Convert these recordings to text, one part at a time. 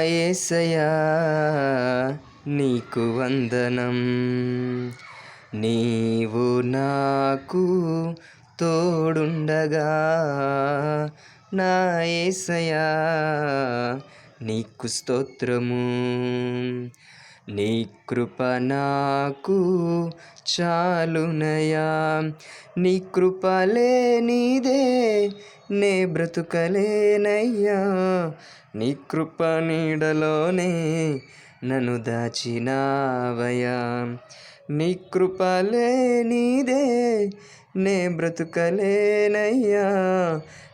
యేసయ్యా నీకు వందనం. నీవు నాకు తోడుండగా నా యేసయ్యా నీకు స్తోత్రము. నీ కృప నాకు చాలునయా, నీ కృప లేనిదే నే బ్రతుకలేనయ్యా. నీ కృప నీడలోనే నన్ను దాచినావయ్యా. నీ కృప లేనిదే నే బ్రతుకలేనయ్యా.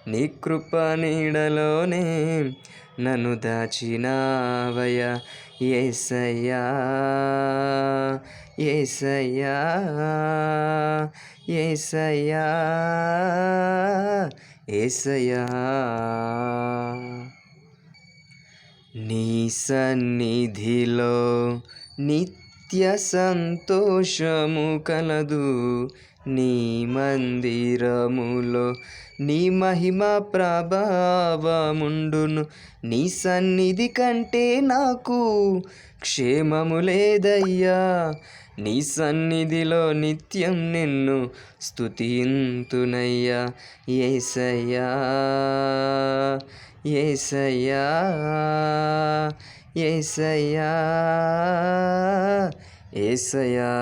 నీ కృప నీడలోనే నన్ను దాచినావయ్యా. యేసయ్యా యేసయ్యా యేసయ్యా యేసయ్యా. నీ సన్నిధిలో నిత్య సంతోషము కలదు. నీ మందిరములో నీ మహిమ ప్రభావముండును. నీ సన్నిధి కంటే నాకు క్షేమము లేదయ్యా. నీ సన్నిధిలో నిత్యం నిన్ను స్తుతింతునయ్యా. యేసయ్యా యేసయ్యా యేసయ్యా యేసయ్యా.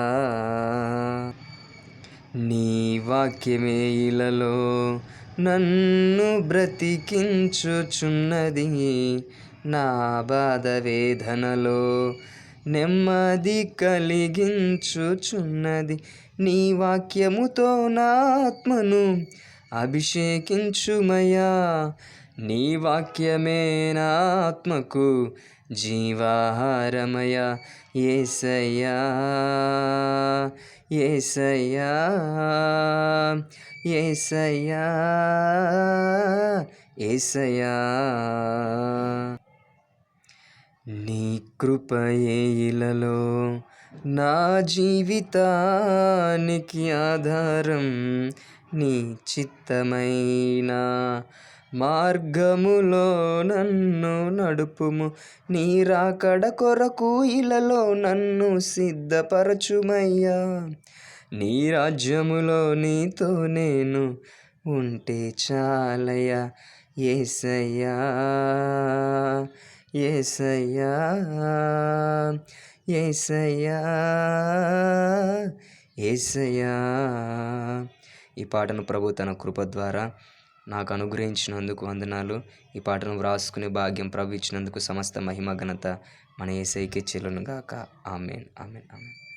నీ వాక్యమే ఇలలో నన్ను బ్రతికించుచున్నది. నా బాధ వేదనలో నెమ్మది కలిగించుచున్నది. నీ వాక్యముతో నా ఆత్మను అభిషేకించుమయ్యా. నీ వాక్యమే నా ఆత్మకు జీవాహారమయ్యా. యేసయ్యా యేసయ్యా యేసయ్యా యేసయ్యా. నీ కృపయే ఇలలో నా జీవితానికి ఆధారం. నీ చిత్తమైన మార్గములో నన్ను నడుపుము. నీ రాకడ కొరకు ఇలలో నన్ను సిద్ధపరచుమయ్యా. నీ రాజ్యములో నీతో నేను ఉంటే చాలయ్యా. యేసయ్యా యేసయ్యా యేసయ్యా యేసయ్యా. ఈ పాటను ప్రభు తన కృప ద్వారా నాకు అనుగ్రహించినందుకు వందనాలు. ఈ పాటను వ్రాసుకునే భాగ్యం ప్రభు ఇచ్చినందుకు సమస్త మహిమ ఘనత మన యేసయ్యకే చెల్లును గాక. ఆమేన్ ఆమేన్ ఆమేన్.